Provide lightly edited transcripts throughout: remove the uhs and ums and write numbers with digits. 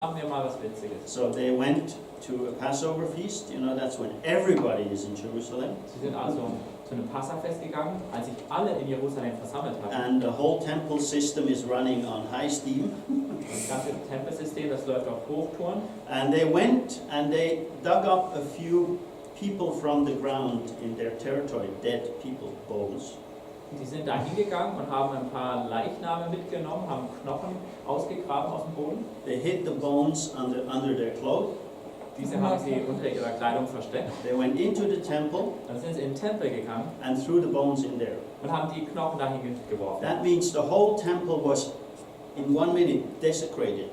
Haben wir mal was Witziges. So they went to a Passover feast, you know, that's when everybody is in Jerusalem. Sie sind also zu einem Passafest gegangen, als sich alle in Jerusalem versammelt hatten. And the whole temple system is running on high steam. Das ganze Tempelsystem, das läuft auf Hochtouren. And they went and they dug up a few people from the ground in their territory, dead people, bones. Die sind da hingegangen und haben ein paar Leichname mitgenommen, haben Knochen ausgegraben aus dem Boden. They hid the bones under their cloak. Diese haben sie unter ihrer Kleidung versteckt. They went into the temple Dann sind sie in den Tempel gegangen and threw the bones in there. und haben die Knochen dahin geworfen. That means the whole temple was in 1 minute desecrated.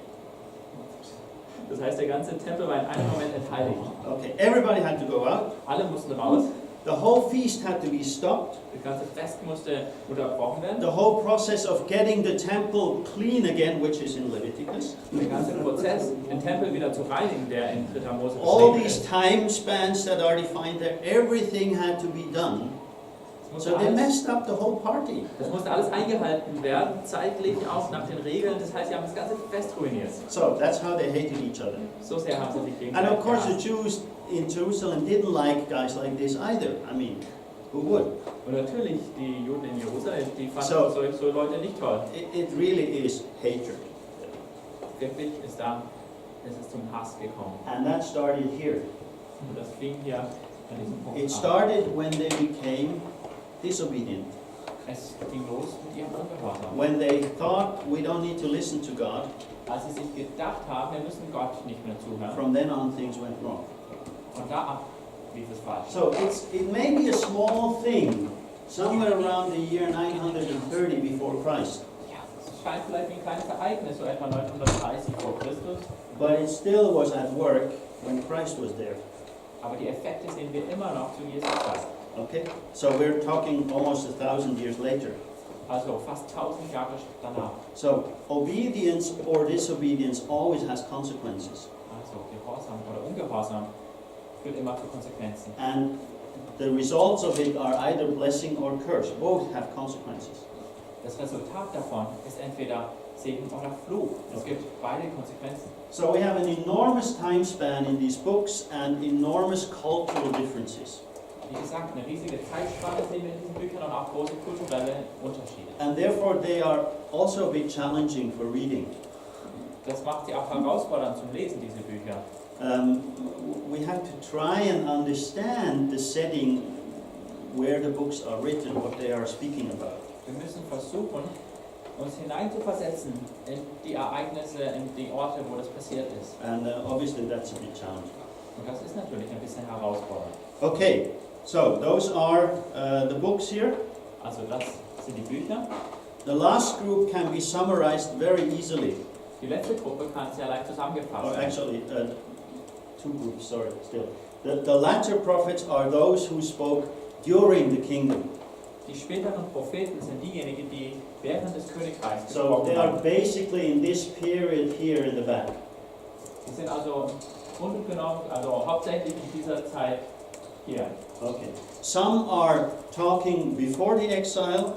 Das heißt, der ganze Tempel war in einem Moment entheiligt. Okay, everybody had to go out. Alle mussten raus. The whole feast had to be stopped. Das ganze Fest musste unterbrochen werden. The whole process of getting the temple clean again, which is in Leviticus. Der ganze Prozess, den Tempel wieder zu reinigen, der in 3. Mose All beschrieben these ist. time spans that are defined there, everything had to be done. So they messed up the whole party. Das musste alles eingehalten werden, zeitlich auch nach den Regeln. Das heißt, sie haben das ganze Fest ruiniert. So that's how they hated each other. So sehr haben sie sich And gegenseitig of course the gehasst. Jews in Jerusalem didn't like guys like this either. I mean, who would? Und natürlich, die Juden in Jerusalem, die fanden So- so Leute nicht toll. It really is hatred. Wirklich ist es zum Hass gekommen. And that started here. Und das fing hier an diesem Punkt It an. started when they became disobedient. Es ging los mit ihrem Ungehorsam. When they thought we don't need to listen to God, Als sie sich gedacht haben, wir müssen Gott nicht mehr zuhören. from then on things went wrong. Und da ab lief es falsch. So it may be a small thing, somewhere around the year 930 before Christ, Ja, es scheint vielleicht wie ein kleines Ereignis, so etwa 930 vor Christus. but it still was at work when Christ was there. Aber die Effekte sehen wir immer noch zu Jesu Zeit. Okay? So we're talking almost 1,000 years later. Also fast 1000 Jahre danach. So obedience or disobedience always has consequences. Also Gehorsam oder Ungehorsam führt immer zu Konsequenzen. And the results of it are either blessing or curse. Both have consequences. Das Resultat davon ist entweder Segen oder Fluch. Es gibt beide Konsequenzen. So we have an enormous time span in these books and enormous cultural differences. Wie gesagt, eine riesige Zeitspanne sehen wir in diesen Büchern und auch große kulturelle Unterschiede. And therefore they are also a bit challenging for reading. Das macht sie auch herausfordernd zum Lesen, diese Bücher. We have to try and understand the setting where the books are written, what they are speaking about. Wir müssen versuchen, uns hineinzuversetzen in die Ereignisse, in die Orte, wo das passiert ist. And obviously that's a bit challenging. Und das ist natürlich ein bisschen herausfordernd. Okay, so those are the books here. Also das sind die Bücher. The last group can be summarized very easily. Die letzte Gruppe kann sehr leicht zusammengefasst Or werden. actually, two groups, sorry, still. The latter prophets are those who spoke during the kingdom. Die späteren Propheten sind diejenigen, die während des Königreichs So gesprochen they are haben. basically in this period here in the back. Die sind also Grunde genommen, also hauptsächlich in dieser Zeit hier. Okay. Some are talking before the exile,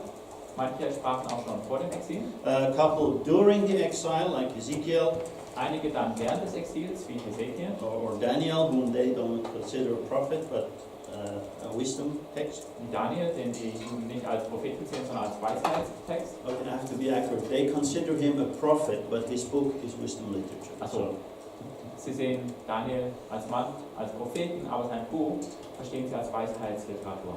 Manche sprachen auch schon vor dem Exil, a couple during the exile, like Ezekiel einige dann während des Exils, wie Hesekiel, or Daniel, whom they don't consider a prophet, but a wisdom text. und Daniel, den die Juden nicht als Propheten sehen, sondern als Weisheitstext. Okay, I have to be accurate. They consider him a prophet, but his book is wisdom literature. Also, sie sehen Daniel als Mann, als Propheten, aber sein Buch verstehen sie als Weisheitsliteratur.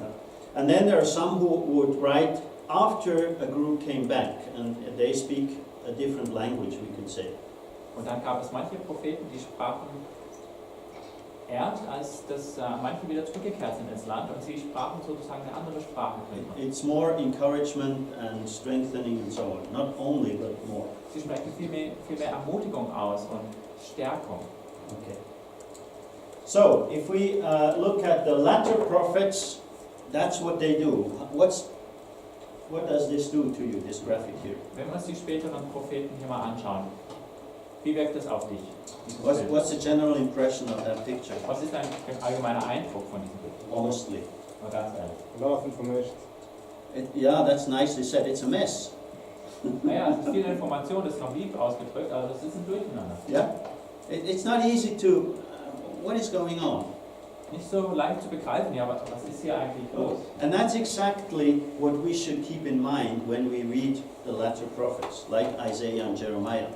And then there are some who would write after a group came back, and they speak a different language, we could say. Und dann gab es manche Propheten, die sprachen erst, als manche wieder zurückgekehrt sind ins Land, und sie sprachen sozusagen eine andere Sprache. It's more encouragement and strengthening and so on. Not only, but more. Sie sprechen viel mehr Ermutigung aus und Stärkung. Okay. So, if we look at the latter prophets, that's what they do. What does this do to you, this graphic here? Wenn wir uns die späteren Propheten hier mal anschauen, wie wirkt das auf dich? What's the general impression of that picture? Was ist dein allgemeiner Eindruck von diesem Bild? Honestly. Mal ganz ehrlich. A lot of information. Yeah, that's nicely said. It's a mess. Naja, es ist viel Information, das ist noch lieb ausgedrückt, aber das ist ein Durcheinander. Yeah? It's not easy to, what is going on? Nicht so leicht zu begreifen, ja, was ist hier eigentlich los? And that's exactly what we should keep in mind when we read the latter prophets, like Isaiah and Jeremiah.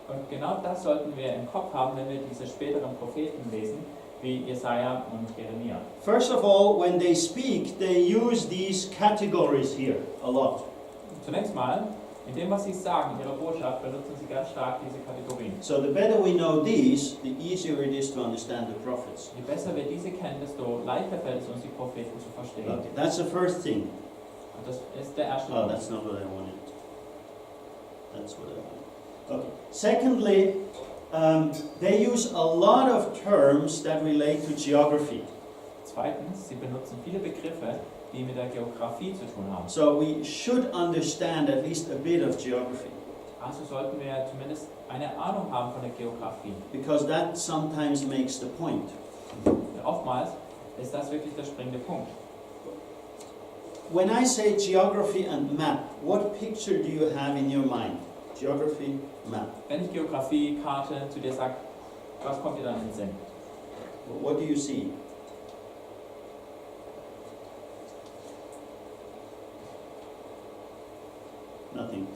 Und genau das sollten wir im Kopf haben, wenn wir diese späteren Propheten lesen, wie Jesaja und Jeremia. First of all, when they speak, they use these categories here a lot. Zunächst mal, in dem, was sie sagen, in ihrer Botschaft, benutzen sie ganz stark diese Kategorien. So the better we know these, the easier it is to understand the prophets. Je besser wir diese kennen, desto leichter fällt es uns, die Propheten zu verstehen. Okay, that's the first thing. Und das ist der erste Oh, Punkt. that's not what I wanted. That's what I wanted. Okay. Secondly, they use a lot of terms that relate to geography. Zweitens, sie benutzen viele Begriffe, die mit der Geografie zu tun haben. So we should understand at least a bit of geography, Also sollten wir zumindest eine Ahnung haben von der Geografie. because that sometimes makes the point. Oftmals ist das wirklich der springende Punkt. When I say geography and map, what picture do you have in your mind? Geography, map. Wenn ich Geografie, Karte zu dir sage, was kommt dir dann in den Sinn? What do you see? Nothing.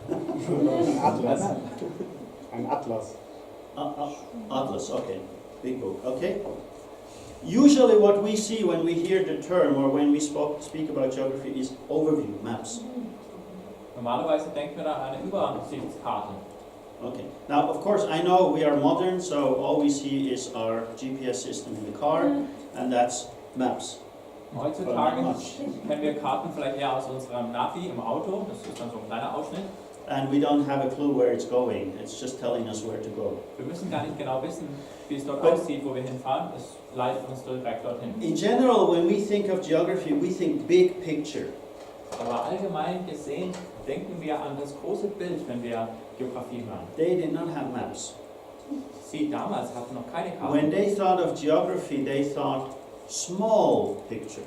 Atlas. Ein Atlas. Atlas, okay. Big book, okay. Usually what we see when we hear the term or when we speak about geography is overview, maps. Normalerweise denkt man an eine Übersichtskarte. Okay. Now, of course, I know we are modern, so all we see is our GPS system in the car, and that's maps. Heutzutage kennen wir Karten vielleicht eher aus unserem Navi im Auto, das ist dann so ein kleiner Ausschnitt. And we don't have a clue where it's going. It's just telling us where to go. Wir müssen gar nicht genau wissen, wie es dort But- aussieht, wo wir hinfahren. Es leitet uns direkt dorthin. In general, when we think of geography, we think big picture. Aber allgemein gesehen denken wir an das große Bild, wenn wir Geografie hören. They did not have maps. Sie damals hatten noch keine When Karten. they thought of geography, they thought small picture.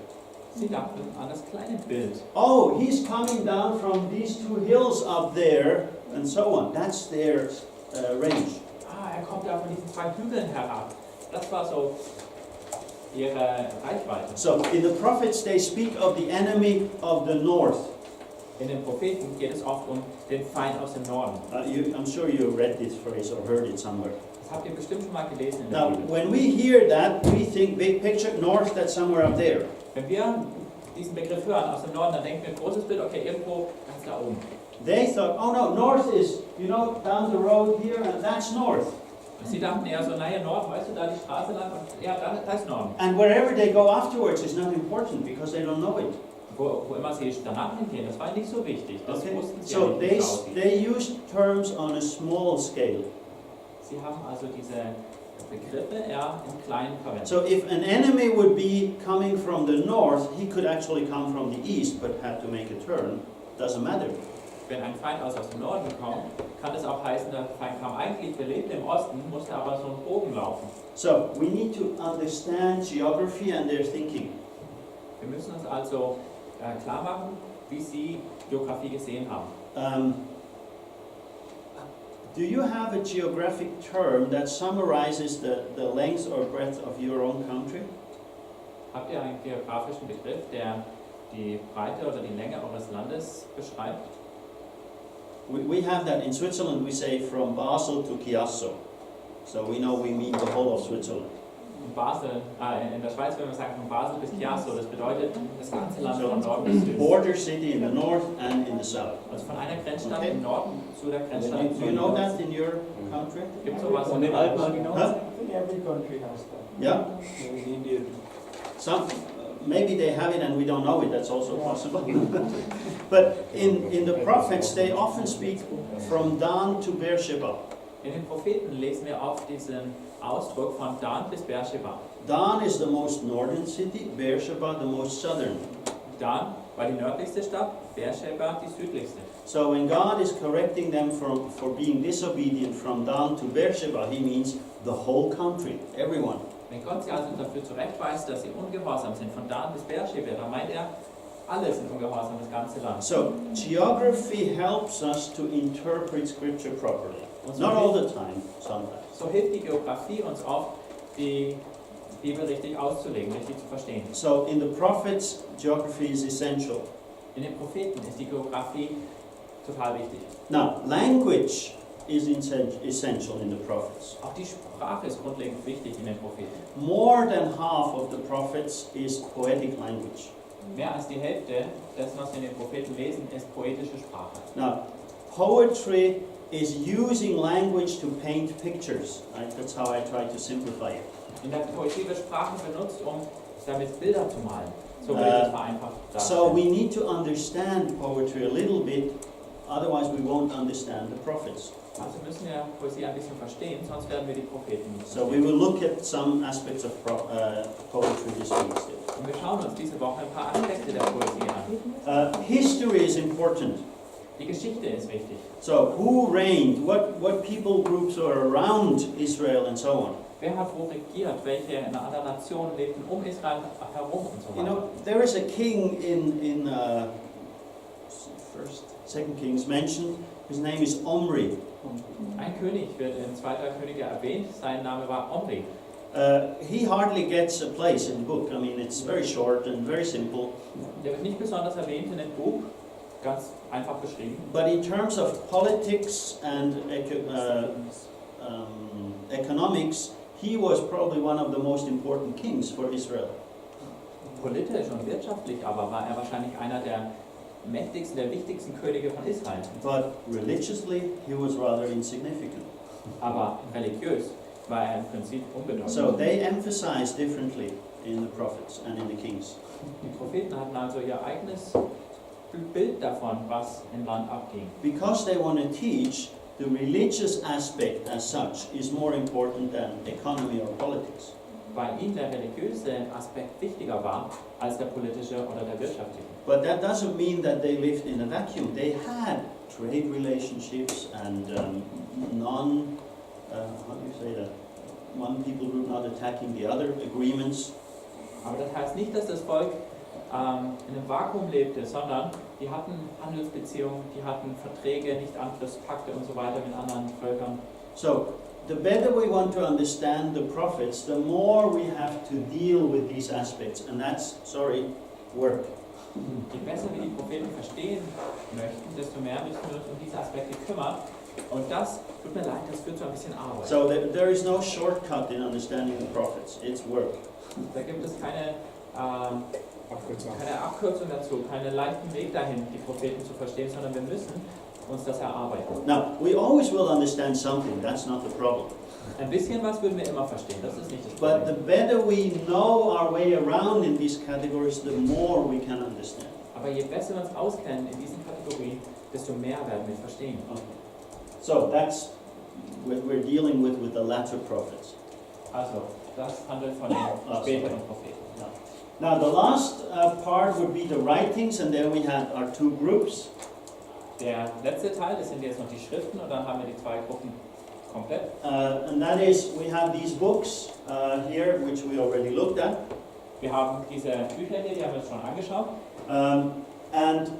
Sie dachten an das kleine Bild. Oh, he's coming down from these two hills up there, and so on. That's their range. Er kommt ja von diesen zwei Hügeln herab. Das war so ihre Reichweite. So in the prophets, they speak of the enemy of the north. In den Propheten geht es oft um den Feind aus dem Norden. I'm sure you read this phrase or heard it somewhere. Das habt ihr bestimmt schon mal gelesen in der Now, Bibel. when we hear that, we think big picture, north, that's somewhere up there. Wenn wir diesen Begriff hören aus dem Norden, dann denken wir, großes Bild, okay, irgendwo ganz da oben. They thought, oh no, north is, down the road here, and that's north. Und sie dachten eher so, naja, Nord, weißt du, da die Straße lang und ja, da ist Norden. And wherever they go afterwards is not important because they don't know it. Wo immer sie danach hingehen, das war nicht so wichtig. Das Okay? wussten sie So ja nicht, wie es aussieht. they use terms on a small scale. Sie haben also diese Begriffe eher im Kleinen verwendet. So if an enemy would be coming from the north, he could actually come from the east, but had to make a turn. Doesn't matter. Wenn ein Feind aus dem Norden kommt, kann es auch heißen, der Feind kam eigentlich, der lebte im Osten, musste aber so einen Bogen laufen. So we need to understand geography and their thinking. Wir müssen uns also klar machen, wie sie Geografie gesehen haben. Do you have a geographic term that summarizes the length or breadth of your own country? Habt ihr einen geografischen Begriff, der die Breite oder die Länge eures Landes beschreibt? We have that in Switzerland. We say from Basel to Chiasso, so we know we mean the whole of Switzerland. In der Schweiz würde man sagen von Basel bis Chiasso, das bedeutet das ganze Land So von Norden bis Süden. border city in the north and in the south. Also von einer Grenzstadt Okay. im Norden zu der Grenzstadt im Do you know Süden. that in your country? Gibt es sowas in On den the Alpen? Alpen, Huh? every country has that. Yeah. In India. Some, maybe they have it and we don't know it. That's also possible. But in the prophets, they often speak from Dan to Beersheba. In den Propheten lesen wir oft diesen Ausdruck von Dan bis Beersheba. Dan is the most northern city, Beersheba the most southern. Dan war die nördlichste Stadt, Beersheba die südlichste. So when God is correcting them for being disobedient from Dan to Beersheba, he means the whole country, everyone. Wenn Gott sie also dafür zurechtweist, dass sie ungehorsam sind, von Dan bis Beersheba, dann meint er, alle sind ungehorsam, das ganze Land. So geography helps us to interpret scripture properly. Und Not all the time, sometimes. so hilft die Geografie uns oft, die Bibel richtig auszulegen, richtig zu verstehen. So in the prophets, geography is essential. In den Propheten ist die Geografie total wichtig. Now, language is essential in the prophets. Auch die Sprache ist grundlegend wichtig in den Propheten. More than half of the prophets is poetic language. Mehr als die Hälfte dessen, was wir in den Propheten lesen, ist poetische Sprache. Now, poetry is using language to paint pictures. Right? That's how I try to simplify it. In der Poesie wird Sprache benutzt, um damit Bilder zu malen. So würde ich das vereinfacht So darstellen. we need to understand poetry a little bit, otherwise we won't understand the prophets. Also müssen wir Poesie ein bisschen verstehen, sonst werden wir die Propheten nicht So we verstehen. will look at some aspects of poetry this week still. Und wir schauen uns diese Woche ein paar Aspekte der Poesie an. History is important. Die Geschichte ist wichtig. So who reigned? What people groups are around Israel and so on? Wer hat wo regiert? Welche in einer anderen Nation lebten um Israel herum und so You weiter? know, there is a king in Second Kings mentioned. His name is Omri. Ein König wird in 2. Könige erwähnt, sein Name war Omri. He hardly gets a place in the book. I mean, it's very short and very simple. Der wird nicht besonders erwähnt in dem Buch, ganz einfach beschrieben. But in terms of politics and economics, he was probably one of the most important kings for Israel. Politisch und wirtschaftlich aber war er wahrscheinlich einer der mächtigsten, der wichtigsten Könige von Israel. But religiously, he was rather insignificant. Aber religiös war er im Prinzip So unbedeutend. they emphasize differently in the prophets and in the kings. Die Propheten hatten also ihr eigenes Bild davon, was im Land abging. Because they want to teach, the religious aspect as such is more important than economy or politics. Weil ihnen der religiöse Aspekt wichtiger war als der politische oder der wirtschaftliche. But that doesn't mean that they lived in a vacuum. They had trade relationships and how do you say that? One people group not attacking the other, agreements. Aber das heißt nicht, dass das Volk in einem Vakuum lebte, sondern die hatten Handelsbeziehungen, die hatten Verträge, Nichtangriffspakte und so weiter mit anderen Völkern. So, the better we want to understand the prophets, the more we have to deal with these aspects, and that's, work. Je besser wir die Propheten verstehen möchten, desto mehr müssen wir uns um diese Aspekte kümmern. Und das, tut mir leid, das führt zu ein bisschen Arbeit. So there is no shortcut in understanding the prophets, it's work. Da gibt es keine Abkürzung. Abkürzung dazu, keinen leichten Weg dahin, die Propheten zu verstehen, sondern wir müssen uns das erarbeiten. Now, we always will understand something, that's not the problem. Ein bisschen was würden wir immer verstehen, das ist nicht das But the Problem. better we know our way around in these categories, the more we can understand. Aber je besser wir uns auskennen in diesen Kategorien, desto mehr werden wir verstehen. Okay. So that's what we're dealing with the latter prophets. Also, das handelt von den späteren Propheten. Now the last part would be the writings, and then we have our two groups. Der letzte Teil, das sind jetzt noch die Schriften und dann haben wir die zwei Gruppen komplett. And that is, we have these books here, which we already looked at. Wir haben diese Bücher hier, die haben wir uns schon angeschaut. And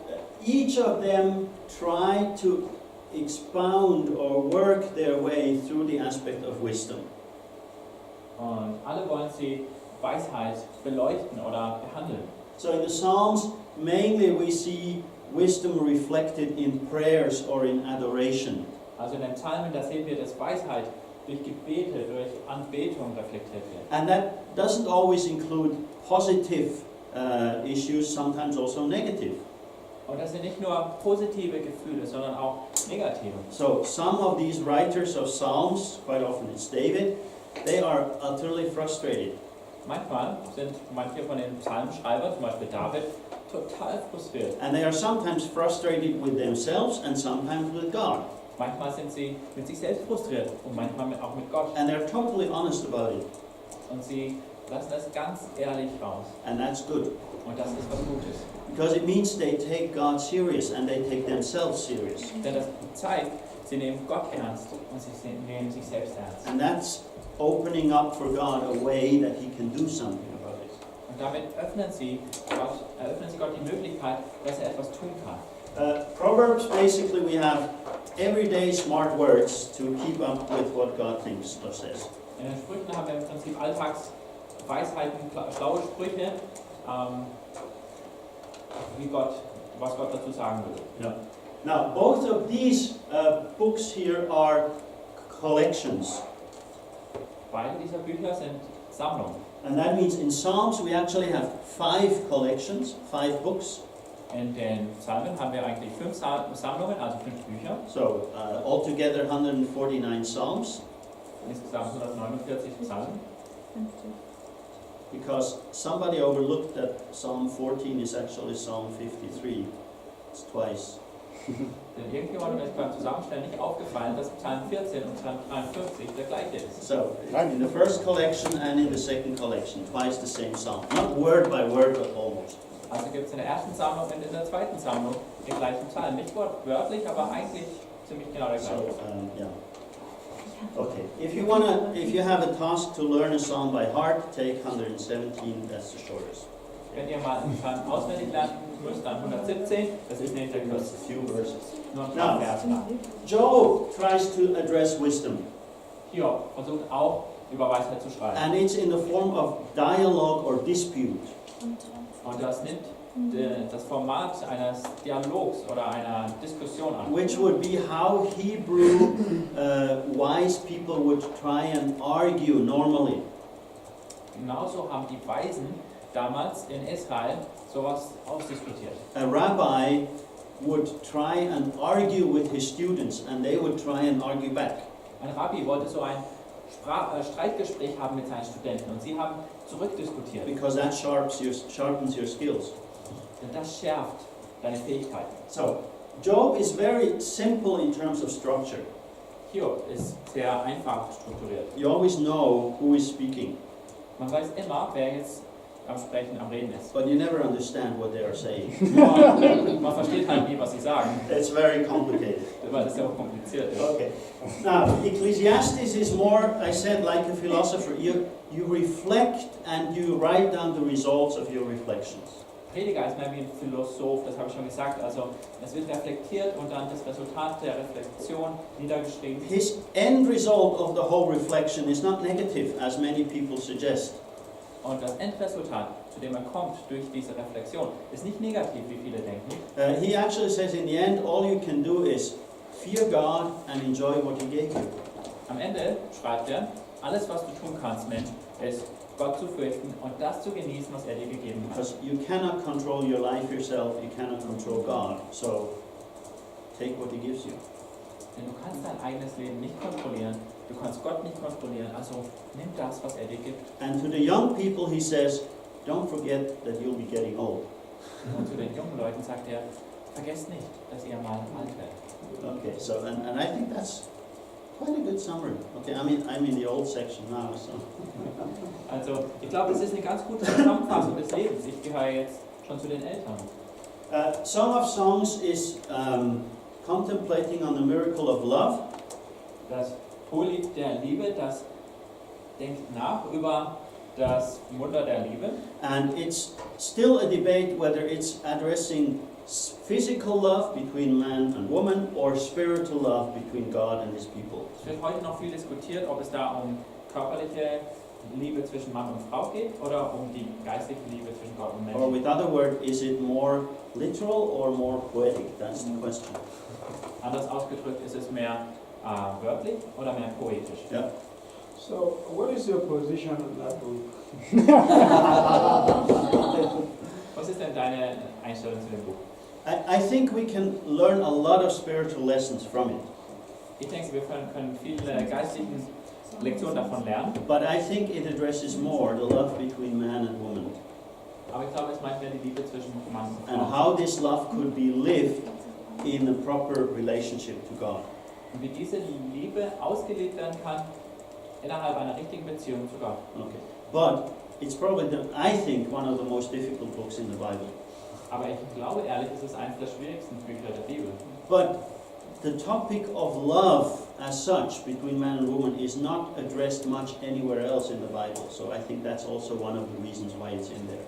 each of them try to expound or work their way through the aspect of wisdom. Und alle wollen sie Weisheit beleuchten oder behandeln. So in the Psalms, mainly we see wisdom reflected in prayers or in adoration. Also in den Psalmen, da sehen wir, dass Weisheit durch Gebete, durch Anbetung reflektiert wird. And that doesn't always include positive issues, sometimes also negative. Und das sind nicht nur positive Gefühle, sondern auch negative. So some of these writers of Psalms, quite often it's David, they are utterly frustrated. Manchmal sind manche von den Psalmschreibern, zum Beispiel David, total frustriert. And they are sometimes frustrated with themselves and sometimes with God. Manchmal sind sie mit sich selbst frustriert und manchmal auch mit Gott. And they're totally honest about it. Und sie lassen das ganz ehrlich raus. And that's good. Und das ist was Gutes. Because it means they take God serious and they take themselves serious. Denn das zeigt, sie nehmen Gott ernst und sie nehmen sich selbst ernst. And that's opening up for God a way that He can do something about it. Und damit eröffnen sie Gott die Möglichkeit, dass er etwas tun kann. Proverbs, basically we have everyday smart words to keep up with what God thinks or says. In den Sprüchen haben wir im Prinzip Alltagsweisheiten, schlaue Sprüche, was Gott dazu sagen würde. Yeah. Now, both of these books here are collections. Beide dieser Bücher sind Sammlungen. And that means in Psalms we actually have 5 collections, 5 books. In den Psalmen haben wir eigentlich 5 Sammlungen, also 5 Bücher. So altogether 149 Psalms. Insgesamt 149 Psalmen. Because somebody overlooked that Psalm 14 is actually Psalm 53. It's twice. Denn irgendjemandem ist beim Zusammenstellen nicht aufgefallen, dass Psalm 14 und Psalm 53 der gleiche ist. So, in the first collection and in the second collection, twice the same psalm. Not word by word, but almost. Also gibt es in der ersten Sammlung und in der zweiten Sammlung den gleichen Psalm. Nicht wortwörtlich, aber eigentlich ziemlich genau der So, gleiche. yeah. Okay, if you have a task to learn a psalm by heart, take 117, that's the shortest. Wenn ihr mal einen Psalm auswendig lernen müsst, dann 117, das ist nicht der Just kürzeste. a few verses. Nur ein Now, paar Verse lang. Job tries to address wisdom, Hiob versucht auch über Weisheit zu schreiben. and it's in the form of dialogue or dispute. Und das nimmt das Format eines Dialogs oder einer Diskussion an. Which would be how Hebrew wise people would try and argue normally. Genauso haben die Weisen damals in Israel sowas ausdiskutiert. A rabbi would try and argue with his students, and they would try and argue back. Ein Rabbi wollte so ein Streitgespräch haben mit seinen Studenten und sie haben zurückdiskutiert. Because that sharpens your skills. Denn das schärft deine Fähigkeiten. So, Job is very simple in terms of structure. Hiob ist sehr einfach strukturiert. You always know who is speaking, Man weiß immer, wer jetzt am Sprechen, am Reden ist. but you never understand what they are saying. Nur, man versteht halt nie, was sie sagen, It's very complicated. weil es ja auch kompliziert ist. Okay. Now, Ecclesiastes is more, I said, like a philosopher. You reflect and you write down the results of your reflections. Prediger ist mehr wie ein Philosoph, das habe ich schon gesagt. Also es wird reflektiert und dann das Resultat der Reflexion niedergeschrieben. His end result of the whole reflection is not negative, as many people suggest. Und das Endresultat, zu dem er kommt durch diese Reflexion, ist nicht negativ, wie viele denken. He actually says in the end, all you can do is fear God and enjoy what He gave you. Am Ende schreibt er, alles was du tun kannst, Mensch, ist Gott zu fürchten und das zu genießen, was er dir gegeben hat. Because you cannot control your life yourself, you cannot control God. So take what He gives you. Denn du kannst dein eigenes Leben nicht kontrollieren, du kannst Gott nicht kontrollieren, also nimm das, was er dir gibt. And to the young people He says, don't forget that you'll be getting old. Und zu den jungen Leuten sagt er, vergesst nicht, dass ihr mal alt werdet. Okay, so and I think that's quite a good summary. Okay, I'm in the old section now, so. Also, ich glaube, das ist eine ganz gute Zusammenfassung des Lebens. Ich gehöre jetzt schon zu den Eltern. Song of Songs is contemplating on the miracle of love. Das Hohelied der Liebe, das denkt nach über das Wunder der Liebe. And it's still a debate whether it's addressing physical love between man and woman or spiritual love between God and His people. Es wird heute noch viel diskutiert, ob es da um körperliche Liebe zwischen Mann und Frau geht oder um die geistliche Liebe zwischen Gott und Or Menschen. with other words, is it more literal or more poetic? That's the question. Anders ausgedrückt, ist es mehr wörtlich oder mehr poetisch? Yeah. So, what is your position on that book? Was ist denn deine Einstellung zu dem Buch? I think we can learn a lot of spiritual lessons from it. Ich denke, wir können viele geistliche Lektionen davon lernen, But I think it addresses more the love between man and woman aber ich glaube, es meint mehr die Liebe zwischen Mann und and Frau. how this love could be lived in a proper relationship to God. Und wie diese Liebe ausgelebt werden kann innerhalb einer richtigen Beziehung zu Gott. Okay. But it's probably, I think, one of the most difficult books in the Bible. Aber ich glaube ehrlich, es ist eines der schwierigsten Bücher der Bibel. But the topic of love as such between man and woman is not addressed much anywhere else in the Bible. So I think that's also one of the reasons why it's in there.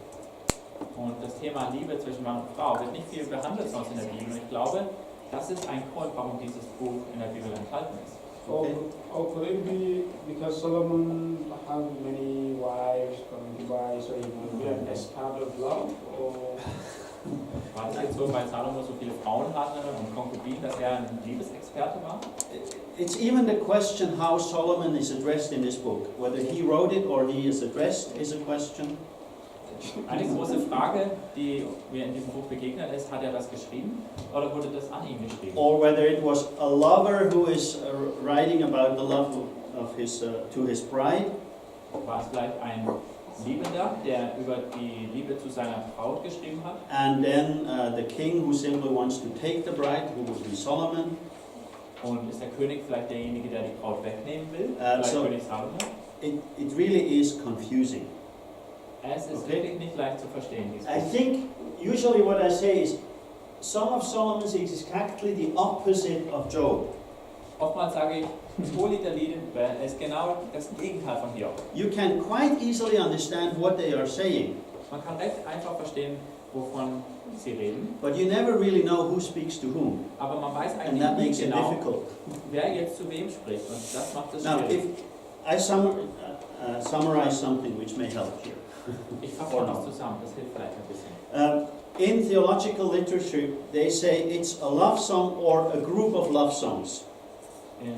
Und das Thema Liebe zwischen Mann und Frau wird nicht viel behandelt sonst in der Bibel. Und ich glaube, Das ist ein Grund, warum dieses Buch in der Bibel enthalten ist. Okay. Or could it be because Solomon had many wives, concubines, so he would be an expert of love? Or War das jetzt so, weil Salomo so viele Frauen hatte und Konkubinen, dass er ein Liebesexperte war? It's even the question how Solomon is addressed in this book. Whether he wrote it or he is addressed is a question. Eine große Frage, die mir in diesem Buch begegnet ist, hat er das geschrieben oder wurde das an ihn geschrieben? Or whether it was a lover who is writing about the love of his to his bride. War es vielleicht ein Liebender, der über die Liebe zu seiner Braut geschrieben hat? And then the king who simply wants to take the bride, who would be Solomon. Und ist der König vielleicht derjenige, der die Braut wegnehmen will? Vielleicht so König Salomo? it really is confusing. Es ist Okay. wirklich nicht leicht zu verstehen, dieses I Buch. think usually what I say is Song of Solomon is exactly the opposite of Job. Oftmals sage ich, das Hohelied der Lieder ist genau das Gegenteil von Hiob. You can quite easily understand what they are saying, Man kann recht einfach verstehen, wovon sie reden, but you never really know who speaks to whom, aber man weiß and that eigentlich makes nicht it genau, difficult. wer jetzt zu wem spricht und das macht es Now, schwierig. if I summarize something which may help here. Ich fasse Or das not. zusammen, das hilft vielleicht ein bisschen. In theological literature, they say it's a love song or a group of love songs. In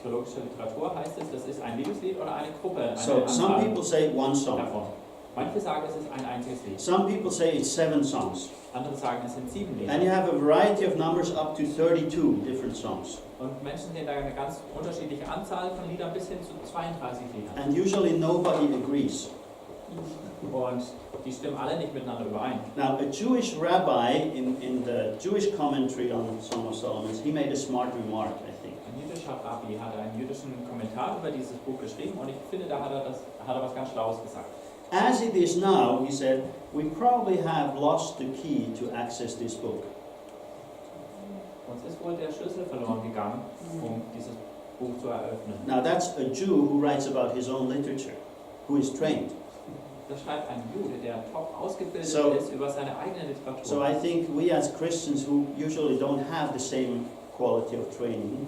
theologischer Literatur heißt es, das ist ein Liebeslied oder eine Gruppe, eine So some Anzahl people say one song. davon. Manche sagen, es ist ein einziges Lied. Some people say it's 7 songs. Andere sagen, es sind 7 Lieder. And you have a variety of numbers up to 32 different songs. Und Menschen sehen da eine ganz unterschiedliche Anzahl von Liedern bis hin zu 32 Liedern. And usually nobody agrees. Und die stimmen alle nicht miteinander überein. Now, a Jewish rabbi in the Jewish commentary on Song of Solomon, he made a smart remark, I think. Ein jüdischer Rabbi hat einen jüdischen Kommentar über dieses Buch geschrieben und ich finde, da hat er was ganz Schlaues gesagt. As it is now, he said, we probably have lost the key to access this book. Uns ist wohl der Schlüssel verloren gegangen, um dieses Buch zu eröffnen. Now, that's a Jew who writes about his own literature, who is trained. Da schreibt ein Jude, der top ausgebildet So- ist über seine eigene Literatur. So I think we as Christians who usually don't have the same quality of training,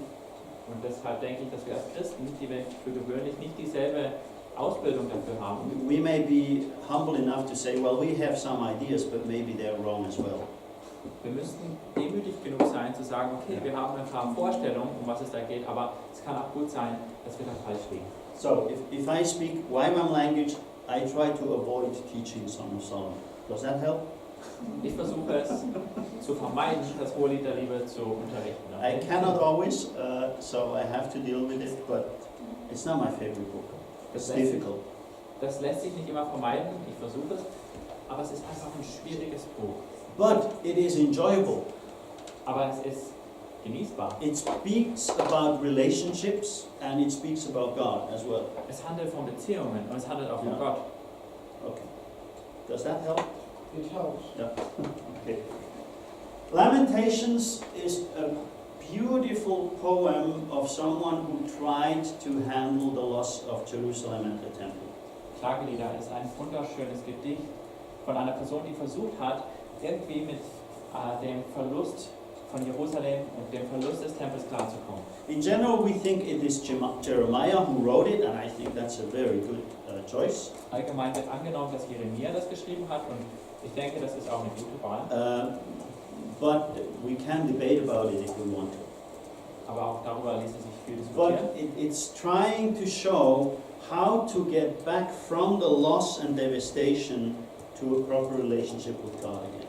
Und deshalb denke ich, dass wir als Christen, die wir für gewöhnlich nicht dieselbe Ausbildung dafür haben, we may be humble enough to say, well, we have some ideas, but maybe they're wrong as well. wir müssten demütig genug sein, zu sagen, okay, wir haben ein paar Vorstellungen, um was es da geht, aber es kann auch gut sein, dass wir da falsch liegen. So if I speak Waimam language, I try to avoid teaching Song of Solomon. Does that help? Ich versuche es zu vermeiden, das Hohelied der Liebe zu unterrichten. I cannot always, so I have to deal with it, but it's not my favorite book. It's difficult. Das lässt sich nicht immer vermeiden, ich versuche es, aber es ist einfach ein schwieriges Buch. But it is enjoyable. Aber es ist genießbar. It speaks about relationships and it speaks about God as well. Es handelt von Beziehungen und es handelt auch von Ja. Gott. Okay. Does that help? it helps. Okay. Lamentations is a beautiful poem of someone who tried to handle the loss of Jerusalem and the temple. Klagelieder ist ein wunderschönes Gedicht von einer Person, die versucht hat, irgendwie mit dem Verlust von Jerusalem und dem Verlust des Tempels klarzukommen. In general, we think it is Jeremiah who wrote it, and I think that's a very good choice. Allgemein wird angenommen, dass Jeremia das geschrieben hat und ich denke, das ist auch eine gute Wahl. But we can debate about it if we want to. Aber auch darüber ließe sich viel But diskutieren. it's trying to show how to get back from the loss and devastation to a proper relationship with God again.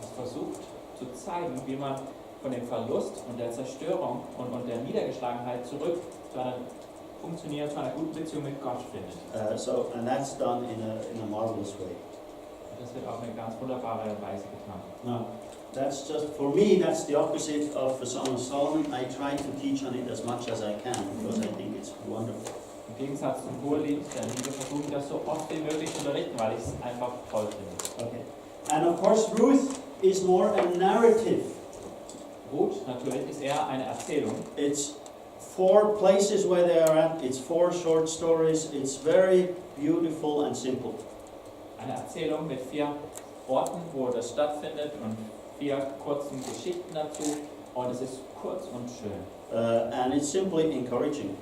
Es versucht zu zeigen, wie man von dem Verlust und der Zerstörung und der Niedergeschlagenheit zurück zu einer guten Beziehung mit Gott findet. And that's done in a marvelous way. Und das wird auf eine ganz wunderbare Weise getan. Now, that's just, for me, that's the opposite of the Song of Solomon. I try to teach on it as much as I can because I think it's wonderful. Im Gegensatz zum Hohelied der Liebe versuche ich das so oft wie möglich zu unterrichten, weil ich es einfach toll finde. Okay. And of course, Ruth is more a narrative. Ruth natürlich ist eher eine Erzählung. It's 4 places where they are at. It's 4 short stories. It's very beautiful and simple. Eine Erzählung mit 4 Orten, wo das stattfindet und 4 kurzen Geschichten dazu und es ist kurz und schön. And it's simply encouraging.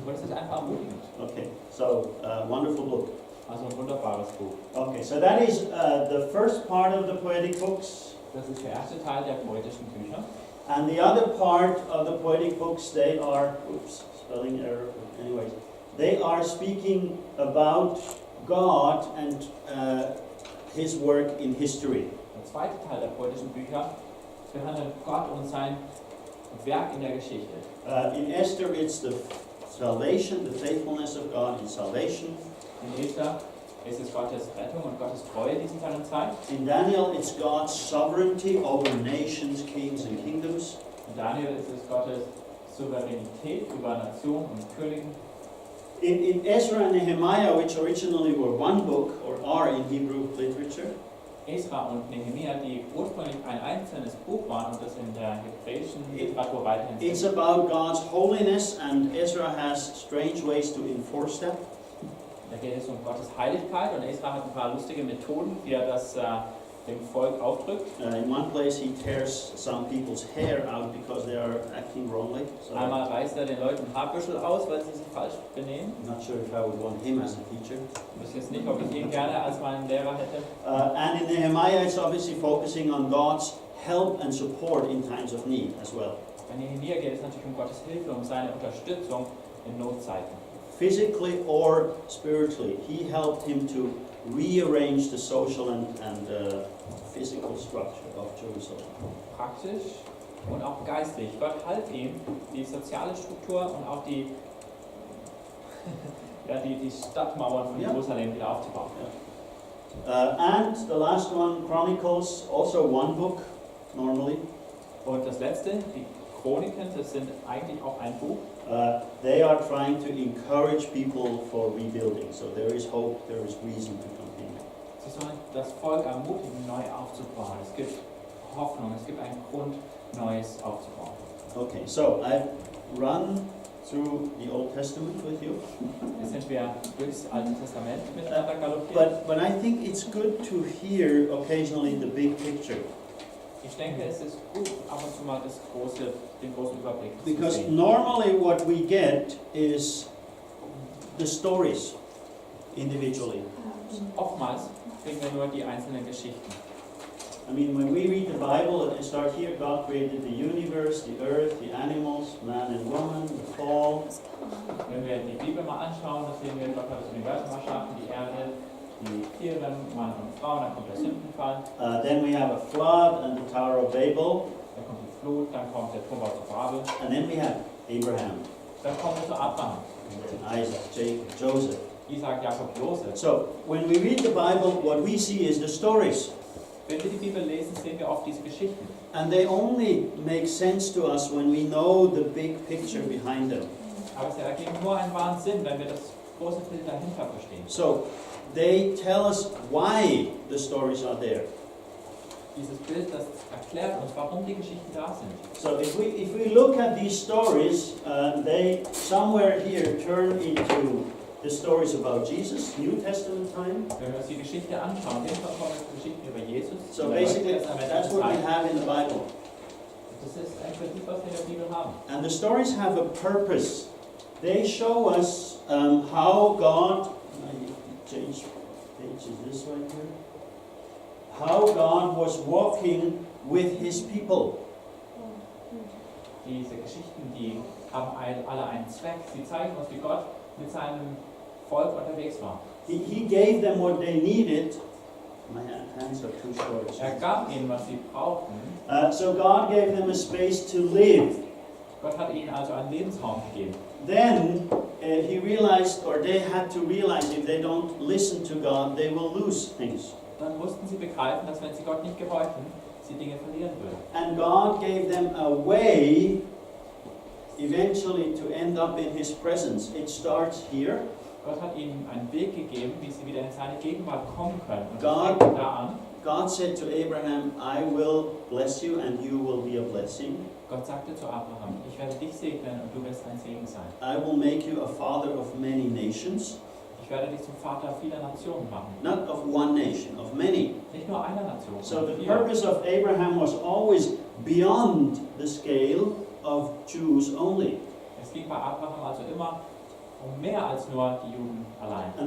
Und es ist einfach ermutigend. Okay, so wonderful book. Also ein wunderbares Buch. Okay, so that is the first part of the poetic books. Das ist der erste Teil der poetischen Bücher. And the other part of the poetic books, they are, oops, spelling error, anyways, they are speaking about God and His work in history. Der zweite Teil der poetischen Bücher behandelt Gott und sein Werk in der Geschichte. In Esther, it's the salvation, the faithfulness of God in salvation. In Esther ist es Gottes Rettung und Gottes Treue in seiner Zeit. In Daniel, it's God's sovereignty over nations, kings, and kingdoms. In Daniel ist es Gottes Souveränität über Nationen und Königen. In Ezra and Nehemiah, which originally were one book, or are in Hebrew literature, Esra und Nehemia, die ursprünglich ein einzelnes Buch waren und das in der hebräischen Literatur weiterhin it's sind. about God's holiness, and Ezra has strange ways to enforce that. Da geht es um Gottes Heiligkeit und Esra hat ein paar lustige Methoden, wie er das dem Volk aufdrückt. In one place, he tears some people's hair out because they are acting wrongly. So Einmal reißt er den Leuten Haarbüschel aus, weil sie sich falsch benehmen. I'm not sure if I would want him as a teacher. Ich weiß jetzt nicht, ob ich ihn gerne als meinen Lehrer hätte. And in Nehemiah, it's obviously focusing on God's help and support in times of need as well. Bei Nehemia geht es natürlich um Gottes Hilfe, um seine Unterstützung in Notzeiten. Physically or spiritually, he helped him to rearrange the social and physical structure of Jerusalem. Praktisch und auch geistlich. Gott half ihm, die soziale Struktur und auch die, ja, die Stadtmauern von Ja. Jerusalem wieder aufzubauen. And the last one, Chronicles, also one book normally. Und das letzte, die Chroniken, das sind eigentlich auch ein Buch. They are trying to encourage people for rebuilding. So there is hope, there is reason to continue. Sie sollen das Volk ermutigen, neu aufzubauen. Es gibt Hoffnung, es gibt einen Grund, Neues aufzubauen. Okay, so I've run through the Old Testament with you. Jetzt sind wir durchs Alte Testament miteinander galoppiert. But I think it's good to hear occasionally the big picture. Ich denke, es ist gut, ab und zu mal den großen Überblick zu Because sehen. normally what we get is the stories individually. Oftmals kriegen wir nur die einzelnen Geschichten. I mean, when we read the Bible and start here, God created the universe, the earth, the animals, man and woman, the fall. Wenn wir die Bibel mal anschauen, dann sehen wir, Gott hat das Universum erschaffen, die Erde, die Tiere, Mann und Frau, dann kommt der Sündenfall, Then we have a flood and the Tower of Babel. dann kommt die Flut, dann kommt der Turmbau zu Babel, And then we have Abraham, dann kommen wir zu Abraham, and Isaac, Jacob, Joseph. Isaac, Jakob, Josef. So when we read the Bible, what we see is the stories. Wenn wir die Bibel lesen, sehen wir oft diese Geschichten. And they only make sense to us when we know the big picture behind them. Aber sie ergeben nur einen wahren Sinn, wenn wir das große Bild dahinter verstehen. So they tell us why the stories are there. Dieses Bild, das erklärt uns, warum die Geschichten da sind. So if we look at these stories, they somewhere here turn into the stories about Jesus, New Testament time. Wenn wir uns die Geschichte anschauen, dann kommen Geschichten über Jesus. So über basically, Neue Testament that's what we Zeit. have in the Bible. Das ist ein Prinzip, was wir in der Bibel haben. And the stories have a purpose. They show us how God, I change pages this right here, how God was walking with His people. Diese Geschichten, die haben alle einen Zweck. Sie zeigen uns, wie Gott mit seinem Volk unterwegs war. He gave them what they needed. My hands are too short. Gab ihnen, was sie brauchten. So God gave them a space to live. Gott hat ihnen also einen Lebensraum gegeben. Then he realized, or they had to realize, if they don't listen to God, they will lose things. Dann mussten sie begreifen, dass wenn sie Gott nicht gehorchten, sie Dinge verlieren würden. And God gave them a way eventually to end up in His presence. It starts here. Gott hat ihnen einen Weg gegeben, wie sie wieder in seine Gegenwart kommen können. Und God- das fängt da an. God said to Abraham, I will bless you and you will be a blessing. Gott sagte zu Abraham, ich werde dich segnen und du wirst ein Segen sein. I will make you a father of many nations. Ich ich werde dich zum Vater vieler Nationen machen. Not of one nation, of many. Nicht nur einer Nation, So sondern the vier. purpose of Abraham was always beyond the scale of Jews only. Es ging bei Abraham also immer um mehr als nur die Juden allein. And